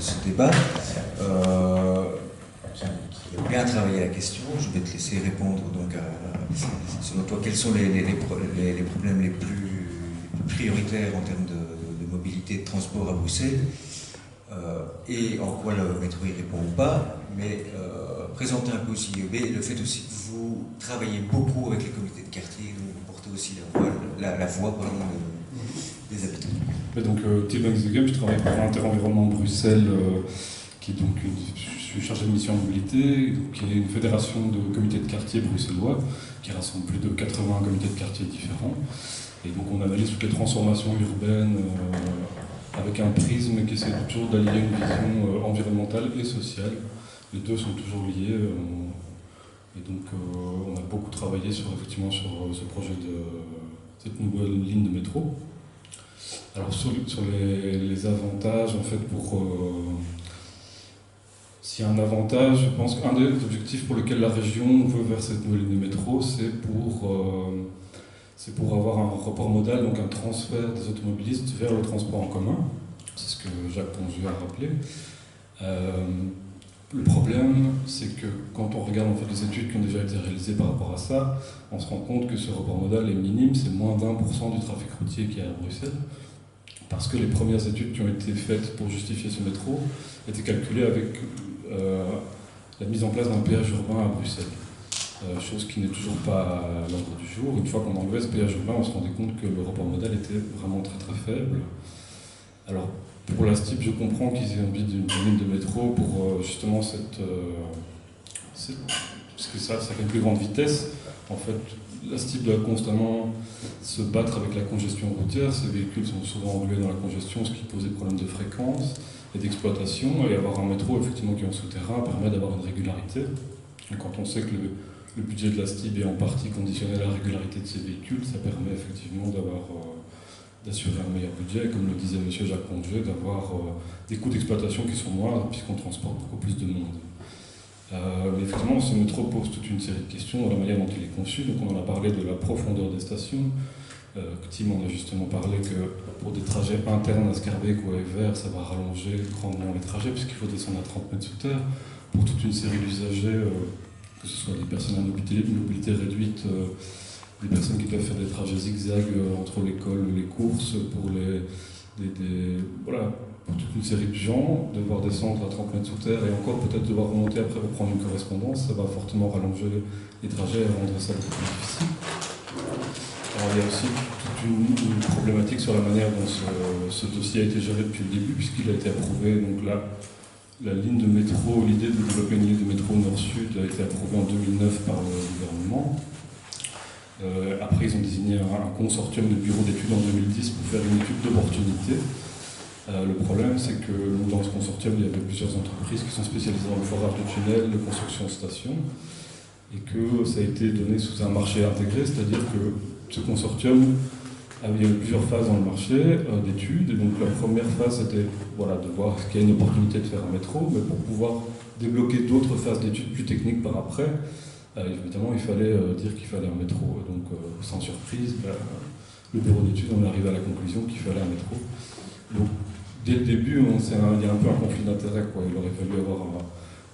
ce débat, qui a bien travaillé la question. Je vais te laisser répondre donc selon toi, quels sont les problèmes les plus prioritaires en termes de mobilité et de transport à Bruxelles, et en quoi le métro y répond ou pas, mais présenter un peu aussi le fait aussi que vous travaillez beaucoup avec les comités de quartier, donc vous portez aussi la voix des habitants. Et donc, Thibaut Exegem, je travaille pour Interenvironnement Bruxelles, qui est donc je suis chargé de mission mobilité, qui est une fédération de comités de quartier bruxellois, qui rassemble plus de 80 comités de quartier différents. Et donc on analyse toutes les transformations urbaines avec un prisme qui essaie toujours d'allier une vision environnementale et sociale. Les deux sont toujours liés. Et donc on a beaucoup travaillé effectivement sur ce projet de cette nouvelle ligne de métro. Alors sur les avantages, en fait, s'il y a un avantage, je pense qu'un des objectifs pour lesquels la région veut vers cette nouvelle ligne de métro, c'est pour avoir un report modal, donc un transfert des automobilistes vers le transport en commun. C'est ce que Jacques Pongieux a rappelé. Le problème, c'est que quand on regarde en fait, les études qui ont déjà été réalisées par rapport à ça, on se rend compte que ce report modal est minime, c'est moins d'1% du trafic routier qui est à Bruxelles. Parce que les premières études qui ont été faites pour justifier ce métro étaient calculées avec la mise en place d'un péage urbain à Bruxelles. Chose qui n'est toujours pas à l'ordre du jour. Une fois qu'on enlevait ce péage urbain, on se rendait compte que le report modal était vraiment très très faible. Alors pour la STIP, je comprends qu'ils aient envie d'une ligne de métro pour justement parce que ça fait une plus grande vitesse. En fait, la STIP doit constamment se battre avec la congestion routière. Ces véhicules sont souvent englués dans la congestion, ce qui pose des problèmes de fréquence et d'exploitation. Et avoir un métro effectivement qui est en souterrain permet d'avoir une régularité. Et quand on sait que le budget de la STIB est en partie conditionné à la régularité de ces véhicules, ça permet effectivement d'assurer un meilleur budget, comme le disait M. Jacques Pongieux, d'avoir des coûts d'exploitation qui sont moindres puisqu'on transporte beaucoup plus de monde. Mais effectivement, ce métro pose toute une série de questions dans la manière dont il est conçu. Donc on en a parlé de la profondeur des stations. Tim en a justement parlé que pour des trajets internes à Scarbeck ou à Evere, ça va rallonger grandement les trajets puisqu'il faut descendre à 30 mètres sous terre. Pour toute une série d'usagers, que ce soit des personnes à mobilité réduite, des personnes qui doivent faire des trajets zigzags entre l'école et les courses, pour pour toute une série de gens, devoir descendre à 30 mètres sous terre et encore peut-être devoir remonter après pour prendre une correspondance, ça va fortement rallonger les trajets et rendre ça beaucoup plus difficile. Alors il y a aussi toute une problématique sur la manière dont ce dossier a été géré depuis le début, puisqu'il a été approuvé. Donc là, la ligne de métro, l'idée de développer une ligne de métro nord-sud a été approuvée en 2009 par le gouvernement. Après, ils ont désigné un consortium de bureaux d'études en 2010 pour faire une étude d'opportunité. Le problème, c'est que dans ce consortium, il y avait plusieurs entreprises qui sont spécialisées dans le forage de tunnels, de construction de stations, et que ça a été donné sous un marché intégré, c'est-à-dire que ce consortium avait plusieurs phases dans le marché d'études, et donc la première phase c'était de voir qu'il y a une opportunité de faire un métro, mais pour pouvoir débloquer d'autres phases d'études plus techniques par après, évidemment il fallait dire qu'il fallait un métro. Donc sans surprise, le bureau d'études on est arrivé à la conclusion qu'il fallait un métro. Donc dès le début, il y a un peu un conflit d'intérêts. Il aurait fallu avoir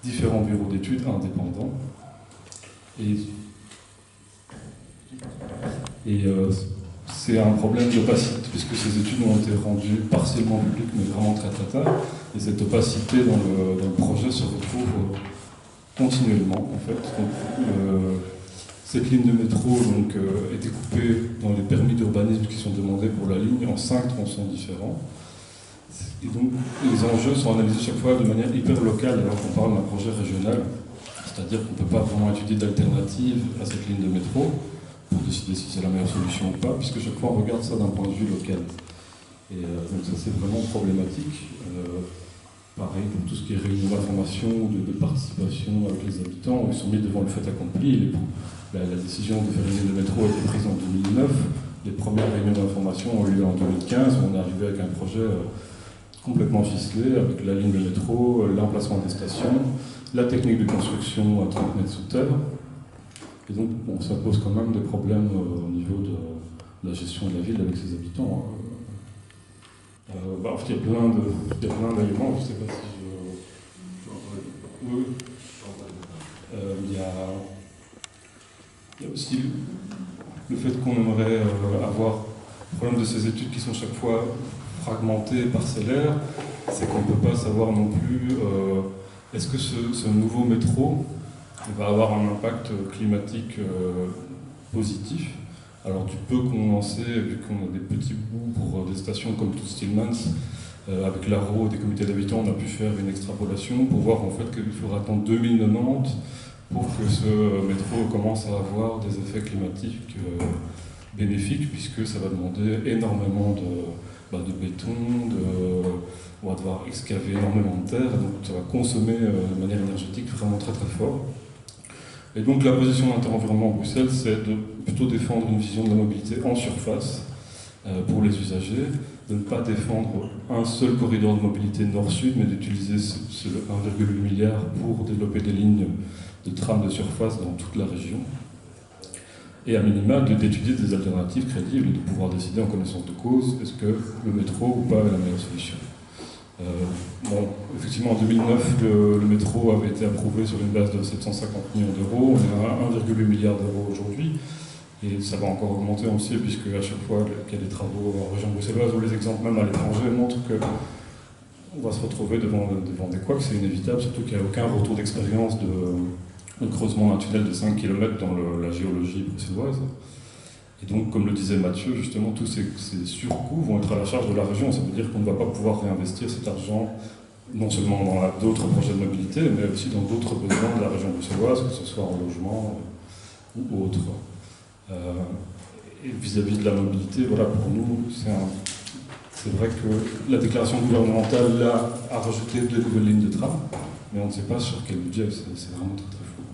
différents bureaux d'études indépendants. Et c'est un problème d'opacité, puisque ces études ont été rendues partiellement publiques, mais vraiment très très tard. Et cette opacité dans le projet se retrouve continuellement, en fait. Donc, cette ligne de métro est découpée dans les permis d'urbanisme qui sont demandés pour la ligne en 5 tronçons différents. Et donc, les enjeux sont analysés chaque fois de manière hyper locale, alors qu'on parle d'un projet régional. C'est-à-dire qu'on ne peut pas vraiment étudier d'alternatives à cette ligne de métro pour décider si c'est la meilleure solution ou pas, puisque chaque fois on regarde ça d'un point de vue local. Et donc ça c'est vraiment problématique. Pareil pour tout ce qui est réunion d'information ou de participation avec les habitants, ils sont mis devant le fait accompli. La décision de faire une ligne de métro a été prise en 2009. Les premières réunions d'information ont eu lieu en 2015, où on est arrivé avec un projet complètement ficelé, avec la ligne de métro, l'emplacement des stations, la technique de construction à 30 mètres sous terre. Et donc, ça pose quand même des problèmes au niveau de la gestion de la ville avec ses habitants. En fait, il y a plein d'éléments, je ne sais pas si je... Oui. Il y a aussi le fait qu'on aimerait avoir le problème de ces études qui sont chaque fois fragmentées, parcellaires, c'est qu'on ne peut pas savoir non plus est-ce que ce nouveau métro va avoir un impact climatique positif. Alors du peu condensé, vu qu'on a des petits bouts pour des stations comme tout Stillmans, avec l'ARO des comités d'habitants, on a pu faire une extrapolation pour voir en fait qu'il faudra attendre 2090 pour que ce métro commence à avoir des effets climatiques bénéfiques, puisque ça va demander énormément de béton, on va devoir excaver énormément de terre, donc ça va consommer de manière énergétique vraiment très très fort. Et donc la position d'Interenvironnement Bruxelles, c'est de plutôt défendre une vision de la mobilité en surface pour les usagers, de ne pas défendre un seul corridor de mobilité nord-sud, mais d'utiliser ce 1,8 milliard pour développer des lignes de tram de surface dans toute la région. Et à minima, d'étudier des alternatives crédibles et de pouvoir décider en connaissance de cause, est-ce que le métro ou pas est la meilleure solution. Effectivement, en 2009, le métro avait été approuvé sur une base de 750 millions d'euros. On est à 1,8 milliard d'euros aujourd'hui. Et ça va encore augmenter aussi, puisque à chaque fois qu'il y a des travaux en région bruxelloise, ou les exemples même à l'étranger montrent qu'on va se retrouver devant des couacs, c'est inévitable, surtout qu'il n'y a aucun retour d'expérience de creusement d'un tunnel de 5 km dans la géologie bruxelloise. Et donc, comme le disait Mathieu, justement, tous ces surcoûts vont être à la charge de la région. Ça veut dire qu'on ne va pas pouvoir réinvestir cet argent, non seulement dans d'autres projets de mobilité, mais aussi dans d'autres besoins de la région bruxelloise, que ce soit en logement ou autre. Et vis-à-vis de la mobilité, voilà, pour nous, c'est vrai que la déclaration gouvernementale là, a rajouté de nouvelles lignes de tram, mais on ne sait pas sur quel budget, c'est vraiment très très flou.